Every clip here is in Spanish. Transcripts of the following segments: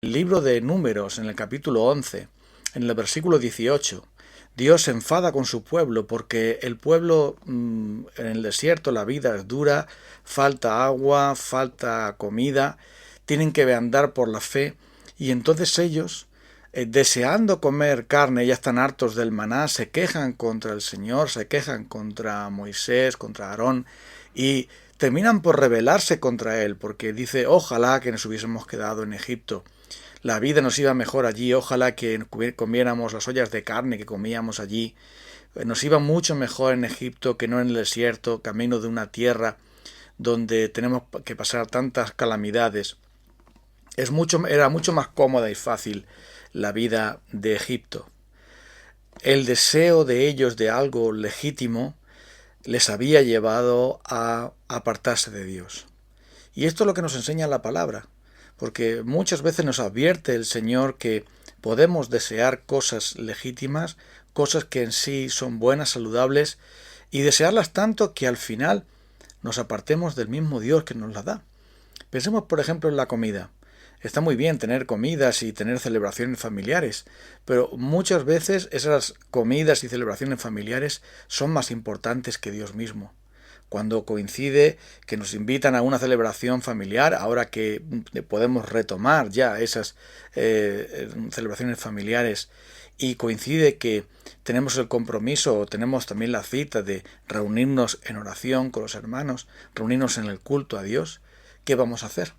El libro de Números, en el capítulo 11, en el versículo 18, Dios se enfada con su pueblo porque el pueblo en el desierto, la vida es dura, falta agua, falta comida, tienen que andar por la fe y entonces ellos, deseando comer carne, ya están hartos del maná, se quejan contra el Señor, se quejan contra Moisés, contra Aarón y terminan por rebelarse contra él porque dice, ojalá que nos hubiésemos quedado en Egipto. La vida nos iba mejor allí, ojalá que comiéramos las ollas de carne que comíamos allí. Nos iba mucho mejor en Egipto que no en el desierto, camino de una tierra donde tenemos que pasar tantas calamidades. Era mucho más cómoda y fácil la vida de Egipto. El deseo de ellos de algo legítimo les había llevado a apartarse de Dios. Y esto es lo que nos enseña la palabra, porque muchas veces nos advierte el Señor que podemos desear cosas legítimas, cosas que en sí son buenas, saludables, y desearlas tanto que al final nos apartemos del mismo Dios que nos las da. Pensemos, por ejemplo, en la comida. Está muy bien tener comidas y tener celebraciones familiares, pero muchas veces esas comidas y celebraciones familiares son más importantes que Dios mismo. Cuando coincide que nos invitan a una celebración familiar, ahora que podemos retomar ya esas celebraciones familiares, y coincide que tenemos el compromiso o tenemos también la cita de reunirnos en oración con los hermanos, reunirnos en el culto a Dios, ¿qué vamos a hacer?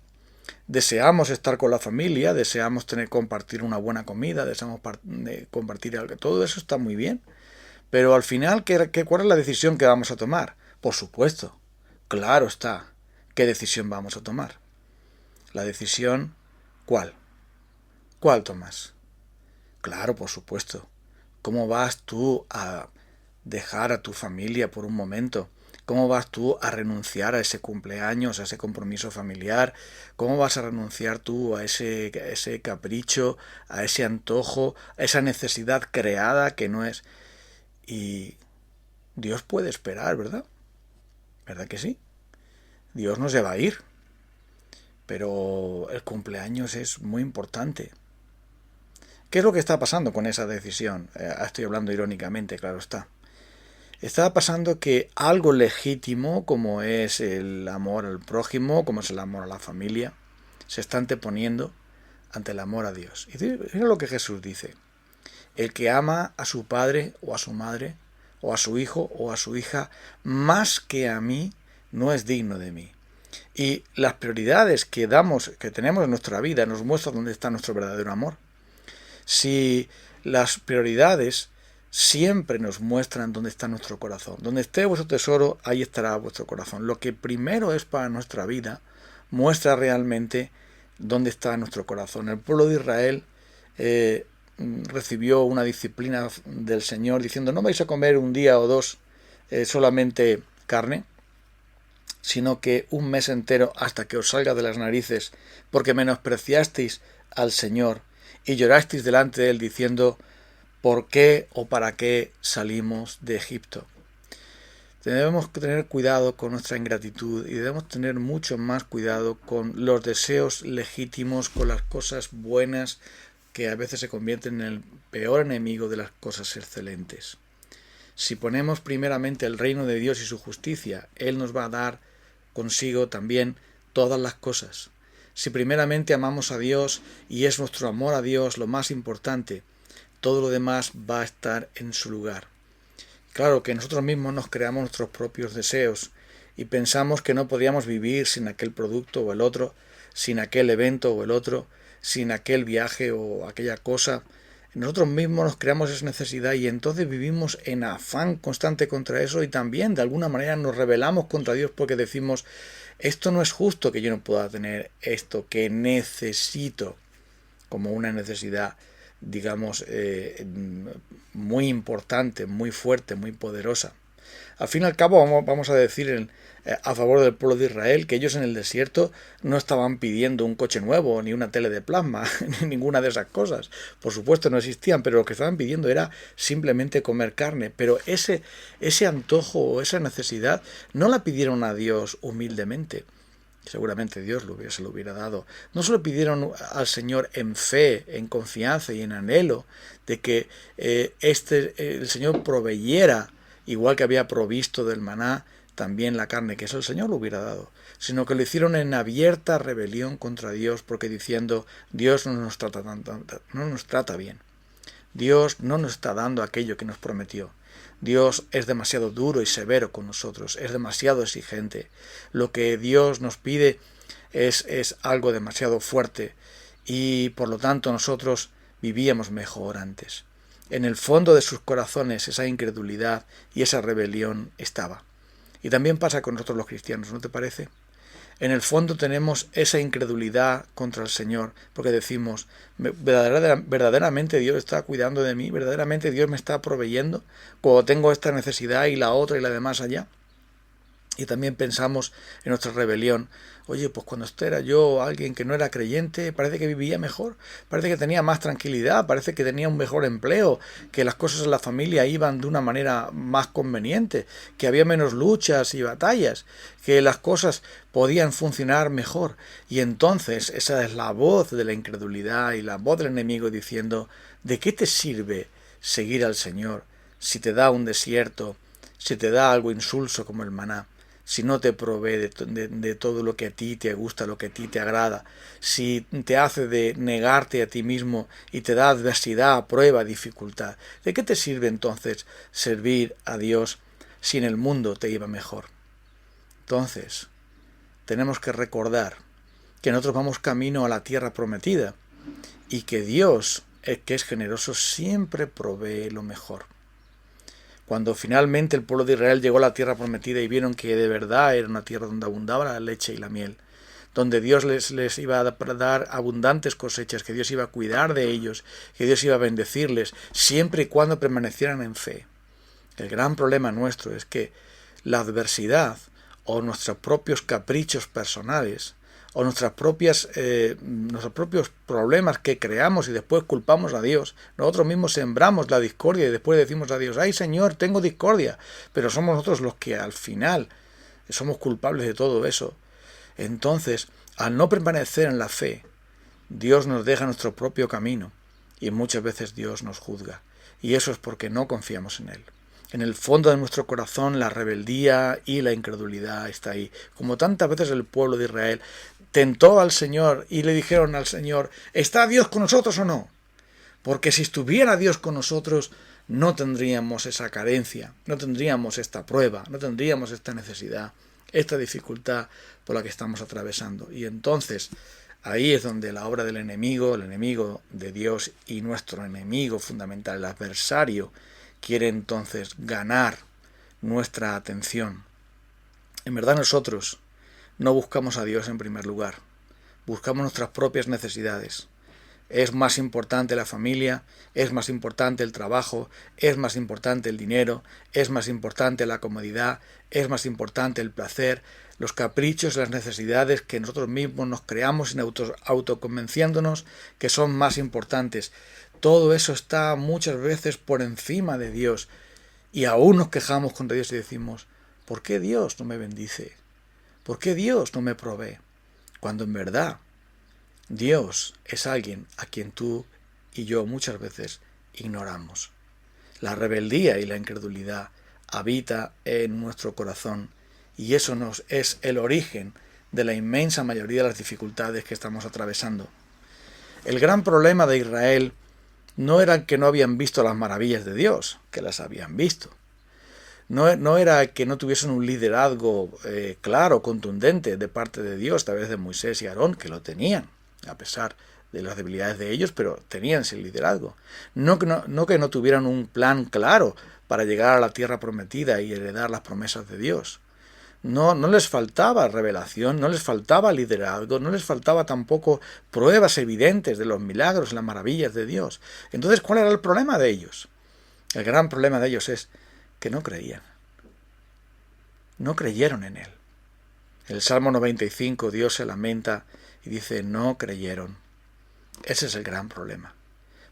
Deseamos estar con la familia, deseamos compartir una buena comida, deseamos compartir algo, todo eso está muy bien, pero al final, ¿cuál es la decisión que vamos a tomar? Por supuesto, claro está, ¿qué decisión vamos a tomar? La decisión, ¿cuál? ¿Cuál tomas? Claro, por supuesto. ¿Cómo vas tú a dejar a tu familia por un momento? ¿Cómo vas tú a renunciar a ese cumpleaños, a ese compromiso familiar? ¿Cómo vas a renunciar tú a ese capricho, a ese antojo, a esa necesidad creada que no es? Y Dios puede esperar, ¿verdad? ¿Verdad que sí? Dios no se va a ir, pero el cumpleaños es muy importante. ¿Qué es lo que está pasando con esa decisión? Estoy hablando irónicamente, claro está. Está pasando que algo legítimo, como es el amor al prójimo, como es el amor a la familia, se está anteponiendo ante el amor a Dios. Y mira lo que Jesús dice. El que ama a su padre o a su madre, o a su hijo o a su hija, más que a mí, no es digno de mí. Y las prioridades que tenemos en nuestra vida, nos muestran dónde está nuestro verdadero amor. Si las prioridades siempre nos muestran dónde está nuestro corazón. Donde esté vuestro tesoro, ahí estará vuestro corazón. Lo que primero es para nuestra vida muestra realmente dónde está nuestro corazón. El pueblo de Israel recibió una disciplina del Señor diciendo, no vais a comer un día o dos solamente carne, sino que un mes entero hasta que os salga de las narices, porque menospreciasteis al Señor y llorasteis delante de Él diciendo, ¿por qué o para qué salimos de Egipto? Debemos tener cuidado con nuestra ingratitud y debemos tener mucho más cuidado con los deseos legítimos, con las cosas buenas que a veces se convierten en el peor enemigo de las cosas excelentes. Si ponemos primeramente el reino de Dios y su justicia, Él nos va a dar consigo también todas las cosas. Si primeramente amamos a Dios y es nuestro amor a Dios lo más importante, todo lo demás va a estar en su lugar. Claro que nosotros mismos nos creamos nuestros propios deseos y pensamos que no podíamos vivir sin aquel producto o el otro, sin aquel evento o el otro, sin aquel viaje o aquella cosa. Nosotros mismos nos creamos esa necesidad y entonces vivimos en afán constante contra eso y también de alguna manera nos rebelamos contra Dios porque decimos, esto no es justo que yo no pueda tener esto que necesito, como una necesidad digamos muy importante, muy fuerte, muy poderosa. Al fin y al cabo vamos a decir a favor del pueblo de Israel que ellos en el desierto no estaban pidiendo un coche nuevo, ni una tele de plasma, ni ninguna de esas cosas. Por supuesto no existían, pero lo que estaban pidiendo era simplemente comer carne. Pero ese antojo o esa necesidad no la pidieron a Dios humildemente. Seguramente Dios se lo hubiera dado. No se lo pidieron al Señor en fe, en confianza y en anhelo de que el Señor proveyera, igual que había provisto del maná, también la carne, que eso el Señor lo hubiera dado, sino que lo hicieron en abierta rebelión contra Dios, porque diciendo, Dios no nos trata bien. Dios no nos está dando aquello que nos prometió. Dios es demasiado duro y severo con nosotros, es demasiado exigente. Lo que Dios nos pide es algo demasiado fuerte y por lo tanto nosotros vivíamos mejor antes. En el fondo de sus corazones esa incredulidad y esa rebelión estaba. Y también pasa con nosotros los cristianos, ¿no te parece? En el fondo tenemos esa incredulidad contra el Señor, porque decimos, verdaderamente Dios está cuidando de mí, verdaderamente Dios me está proveyendo, cuando tengo esta necesidad y la otra y la demás allá. Y también pensamos en nuestra rebelión. Oye, pues cuando era yo alguien que no era creyente, parece que vivía mejor, parece que tenía más tranquilidad, parece que tenía un mejor empleo, que las cosas en la familia iban de una manera más conveniente, que había menos luchas y batallas, que las cosas podían funcionar mejor. Y entonces esa es la voz de la incredulidad y la voz del enemigo diciendo, ¿de qué te sirve seguir al Señor si te da un desierto, si te da algo insulso como el maná? Si no te provee de todo lo que a ti te gusta, lo que a ti te agrada, si te hace de negarte a ti mismo y te da adversidad, prueba, dificultad, ¿de qué te sirve entonces servir a Dios si en el mundo te iba mejor? Entonces, tenemos que recordar que nosotros vamos camino a la tierra prometida y que Dios, que es generoso, siempre provee lo mejor. Cuando finalmente el pueblo de Israel llegó a la tierra prometida y vieron que de verdad era una tierra donde abundaba la leche y la miel, donde Dios les iba a dar abundantes cosechas, que Dios iba a cuidar de ellos, que Dios iba a bendecirles, siempre y cuando permanecieran en fe. El gran problema nuestro es que la adversidad o nuestros propios caprichos personales o nuestros propios problemas que creamos y después culpamos a Dios. Nosotros mismos sembramos la discordia y después decimos a Dios, ¡ay Señor, tengo discordia! Pero somos nosotros los que al final somos culpables de todo eso. Entonces, al no permanecer en la fe, Dios nos deja nuestro propio camino y muchas veces Dios nos juzga. Y eso es porque no confiamos en Él. En el fondo de nuestro corazón la rebeldía y la incredulidad está ahí. Como tantas veces el pueblo de Israel tentó al Señor y le dijeron al Señor, ¿está Dios con nosotros o no? Porque si estuviera Dios con nosotros, no tendríamos esa carencia, no tendríamos esta prueba, no tendríamos esta necesidad, esta dificultad por la que estamos atravesando. Y entonces, ahí es donde la obra del enemigo, el enemigo de Dios y nuestro enemigo fundamental, el adversario, quiere entonces ganar nuestra atención. En verdad nosotros no buscamos a Dios en primer lugar, buscamos nuestras propias necesidades. Es más importante la familia, es más importante el trabajo, es más importante el dinero, es más importante la comodidad, es más importante el placer, los caprichos, las necesidades que nosotros mismos nos creamos autoconvenciéndonos que son más importantes. Todo eso está muchas veces por encima de Dios y aún nos quejamos contra Dios y decimos, ¿por qué Dios no me bendice? ¿Por qué Dios no me provee? Cuando en verdad Dios es alguien a quien tú y yo muchas veces ignoramos. La rebeldía y la incredulidad habita en nuestro corazón y eso es el origen de la inmensa mayoría de las dificultades que estamos atravesando. El gran problema de Israel no era que no habían visto las maravillas de Dios, que las habían visto. No era que no tuviesen un liderazgo claro, contundente de parte de Dios, a través de Moisés y Aarón, que lo tenían, a pesar de las debilidades de ellos, pero tenían ese liderazgo. No que no tuvieran un plan claro para llegar a la tierra prometida y heredar las promesas de Dios. No les faltaba revelación, no les faltaba liderazgo, no les faltaba tampoco pruebas evidentes de los milagros y las maravillas de Dios. Entonces, ¿cuál era el problema de ellos? El gran problema de ellos es que no creían. No creyeron en Él. En el Salmo 95 Dios se lamenta y dice, no creyeron. Ese es el gran problema.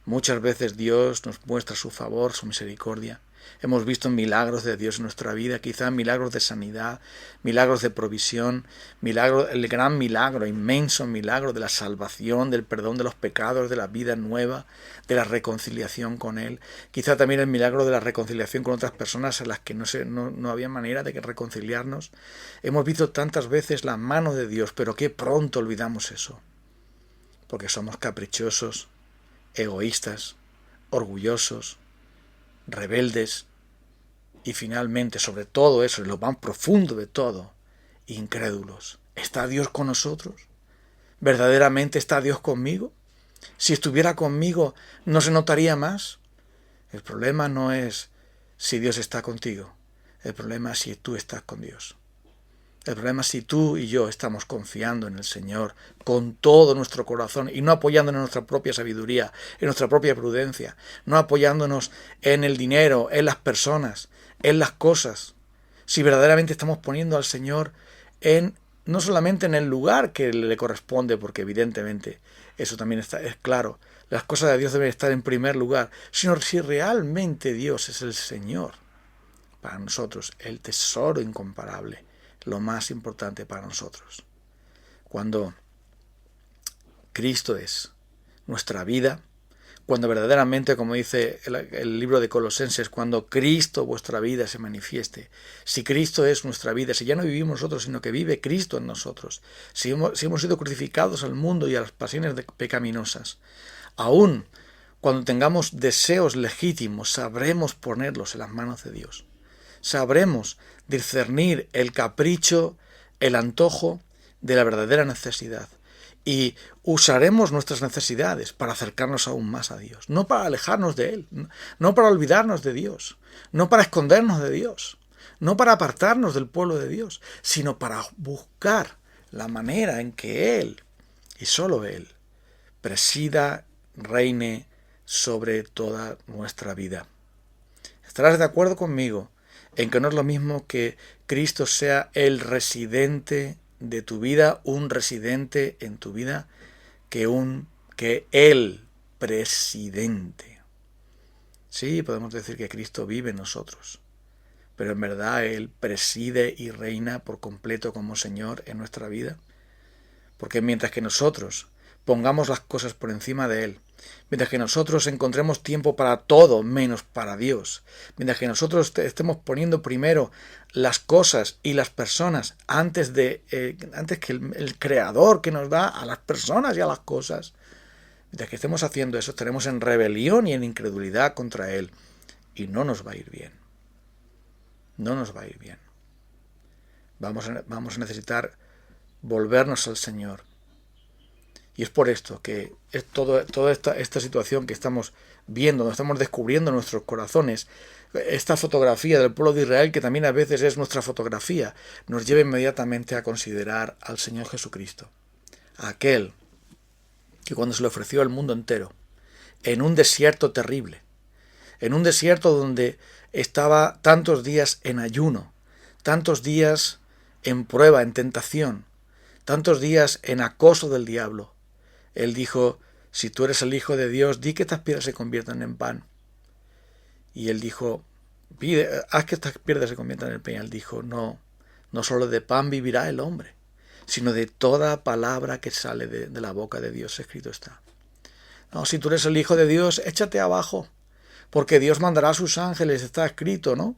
Muchas veces Dios nos muestra su favor, su misericordia. Hemos visto milagros de Dios en nuestra vida, quizá milagros de sanidad, milagros de provisión, el gran milagro, inmenso milagro de la salvación, del perdón de los pecados, de la vida nueva, de la reconciliación con Él. Quizá también el milagro de la reconciliación con otras personas a las que no había manera de reconciliarnos. Hemos visto tantas veces la mano de Dios, pero qué pronto olvidamos eso, porque somos caprichosos, egoístas, orgullosos, rebeldes y finalmente, sobre todo eso, en lo más profundo de todo, incrédulos. ¿Está Dios con nosotros? ¿Verdaderamente está Dios conmigo? Si estuviera conmigo, ¿no se notaría más? El problema no es si Dios está contigo, el problema es si tú estás con Dios. El problema es si tú y yo estamos confiando en el Señor con todo nuestro corazón y no apoyándonos en nuestra propia sabiduría, en nuestra propia prudencia, no apoyándonos en el dinero, en las personas, en las cosas. Si verdaderamente estamos poniendo al Señor no solamente en el lugar que le corresponde, porque evidentemente eso también es claro, las cosas de Dios deben estar en primer lugar, sino si realmente Dios es el Señor para nosotros, el tesoro incomparable, lo más importante para nosotros. Cuando Cristo es nuestra vida, cuando verdaderamente, como dice el libro de Colosenses, cuando Cristo vuestra vida se manifieste, si Cristo es nuestra vida, si ya no vivimos nosotros, sino que vive Cristo en nosotros, si hemos sido crucificados al mundo y a las pasiones pecaminosas, aún cuando tengamos deseos legítimos, sabremos ponerlos en las manos de Dios. Sabremos discernir el capricho, el antojo de la verdadera necesidad y usaremos nuestras necesidades para acercarnos aún más a Dios, no para alejarnos de Él, no para olvidarnos de Dios, no para escondernos de Dios, no para apartarnos del pueblo de Dios, sino para buscar la manera en que Él, y solo Él, presida, reine sobre toda nuestra vida. ¿Estarás de acuerdo conmigo en que no es lo mismo que Cristo sea el residente de tu vida, un residente en tu vida, que el presidente? Sí, podemos decir que Cristo vive en nosotros, pero en verdad Él preside y reina por completo como Señor en nuestra vida, porque mientras que nosotros pongamos las cosas por encima de Él, mientras que nosotros encontremos tiempo para todo menos para Dios, mientras que nosotros estemos poniendo primero las cosas y las personas antes que el Creador que nos da a las personas y a las cosas, mientras que estemos haciendo eso, estaremos en rebelión y en incredulidad contra Él y no nos va a ir bien. No nos va a ir bien. Vamos a necesitar volvernos al Señor. Y es por esto que es toda esta situación que estamos viendo, donde estamos descubriendo nuestros corazones, esta fotografía del pueblo de Israel, que también a veces es nuestra fotografía, nos lleva inmediatamente a considerar al Señor Jesucristo, a aquel que cuando se le ofreció al mundo entero, en un desierto terrible, en un desierto donde estaba tantos días en ayuno, tantos días en prueba, en tentación, tantos días en acoso del diablo, Él dijo: si tú eres el Hijo de Dios, di que estas piedras se conviertan en pan. Y Él dijo: haz que estas piedras se conviertan en pan. Y Él dijo: no solo de pan vivirá el hombre, sino de toda palabra que sale de la boca de Dios, escrito está. No, si tú eres el Hijo de Dios, échate abajo, porque Dios mandará a sus ángeles, está escrito, ¿no?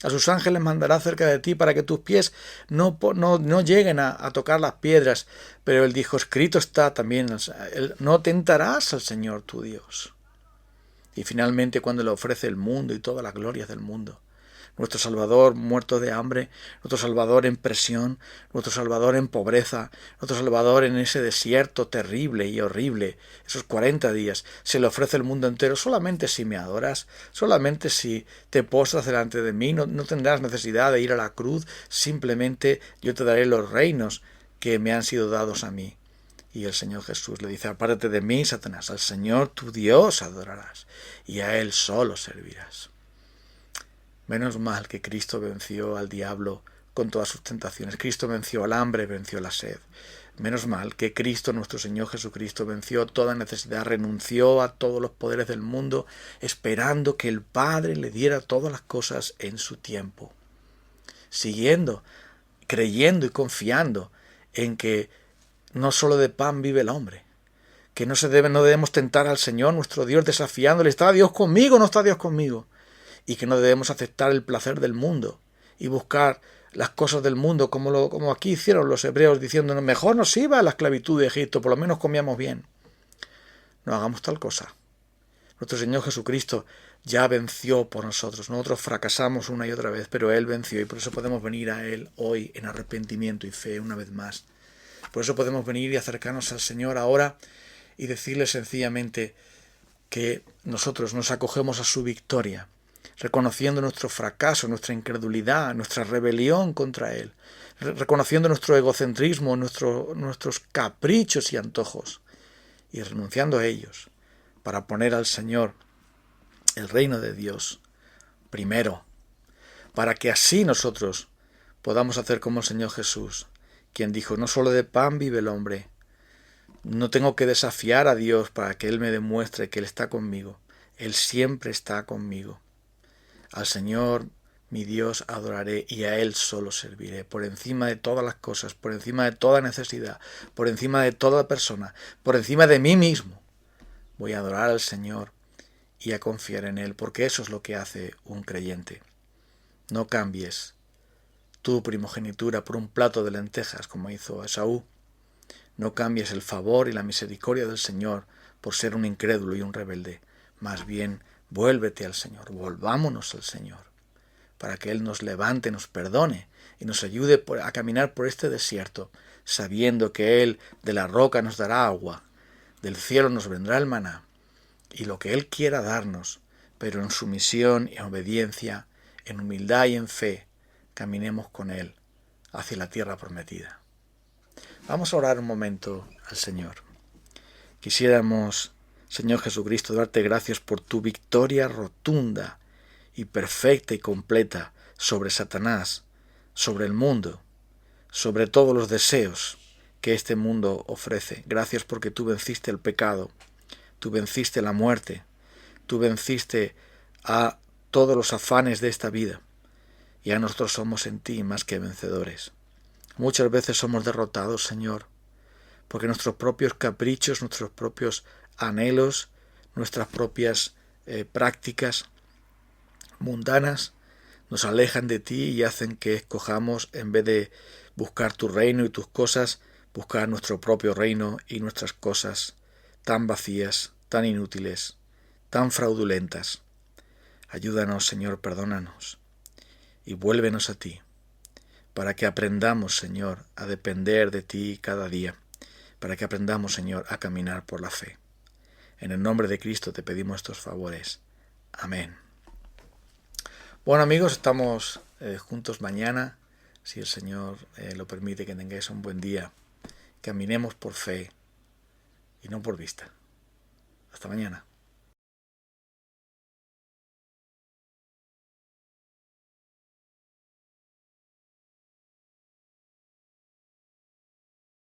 A sus ángeles mandará cerca de ti para que tus pies no lleguen a tocar las piedras. Pero Él dijo: escrito está también, no tentarás al Señor tu Dios. Y finalmente, cuando le ofrece el mundo y todas las glorias del mundo, nuestro Salvador muerto de hambre, nuestro Salvador en presión, nuestro Salvador en pobreza, nuestro Salvador en ese desierto terrible y horrible, esos 40 días, se le ofrece el mundo entero. Solamente si me adoras, solamente si te postras delante de mí, no tendrás necesidad de ir a la cruz, simplemente yo te daré los reinos que me han sido dados a mí. Y el Señor Jesús le dice: apártate de mí, Satanás, al Señor tu Dios adorarás y a Él solo servirás. Menos mal que Cristo venció al diablo con todas sus tentaciones. Cristo venció al hambre, venció la sed. Menos mal que Cristo, nuestro Señor Jesucristo, venció toda necesidad, renunció a todos los poderes del mundo, esperando que el Padre le diera todas las cosas en su tiempo. Siguiendo, creyendo y confiando en que no solo de pan vive el hombre, que no debemos tentar al Señor, nuestro Dios, desafiándole, ¿está Dios conmigo o no está Dios conmigo? Y que no debemos aceptar el placer del mundo y buscar las cosas del mundo, como aquí hicieron los hebreos, diciéndonos, mejor nos iba a la esclavitud de Egipto, por lo menos comíamos bien. No hagamos tal cosa. Nuestro Señor Jesucristo ya venció por nosotros. Nosotros fracasamos una y otra vez, pero Él venció, y por eso podemos venir a Él hoy en arrepentimiento y fe una vez más. Por eso podemos venir y acercarnos al Señor ahora y decirle sencillamente que nosotros nos acogemos a su victoria, reconociendo nuestro fracaso, nuestra incredulidad, nuestra rebelión contra Él, reconociendo nuestro egocentrismo, nuestros caprichos y antojos, y renunciando a ellos, para poner al Señor, el reino de Dios, primero, para que así nosotros podamos hacer como el Señor Jesús, quien dijo, no solo de pan vive el hombre. No tengo que desafiar a Dios para que Él me demuestre que Él está conmigo. Él siempre está conmigo. Al Señor, mi Dios, adoraré y a Él solo serviré, por encima de todas las cosas, por encima de toda necesidad, por encima de toda persona, por encima de mí mismo. Voy a adorar al Señor y a confiar en Él, porque eso es lo que hace un creyente. No cambies tu primogenitura por un plato de lentejas, como hizo Esaú. No cambies el favor y la misericordia del Señor por ser un incrédulo y un rebelde. Más bien, vuélvete al Señor, volvámonos al Señor, para que Él nos levante, nos perdone y nos ayude a caminar por este desierto, sabiendo que Él de la roca nos dará agua, del cielo nos vendrá el maná, y lo que Él quiera darnos, pero en sumisión y en obediencia, en humildad y en fe, caminemos con Él hacia la tierra prometida. Vamos a orar un momento al Señor. Quisiéramos, Señor Jesucristo, darte gracias por tu victoria rotunda y perfecta y completa sobre Satanás, sobre el mundo, sobre todos los deseos que este mundo ofrece. Gracias porque tú venciste el pecado, tú venciste la muerte, tú venciste a todos los afanes de esta vida, y a nosotros somos en ti más que vencedores. Muchas veces somos derrotados, Señor, porque nuestros propios caprichos, nuestros propios anhelos, nuestras propias prácticas mundanas nos alejan de ti y hacen que escojamos, en vez de buscar tu reino y tus cosas, buscar nuestro propio reino y nuestras cosas tan vacías, tan inútiles, tan fraudulentas. Ayúdanos, Señor, perdónanos y vuélvenos a ti, para que aprendamos, Señor, a depender de ti cada día, para que aprendamos, Señor, a caminar por la fe. En el nombre de Cristo te pedimos estos favores. Amén. Bueno, amigos, estamos juntos mañana, si el Señor lo permite, que tengáis un buen día. Caminemos por fe y no por vista. Hasta mañana.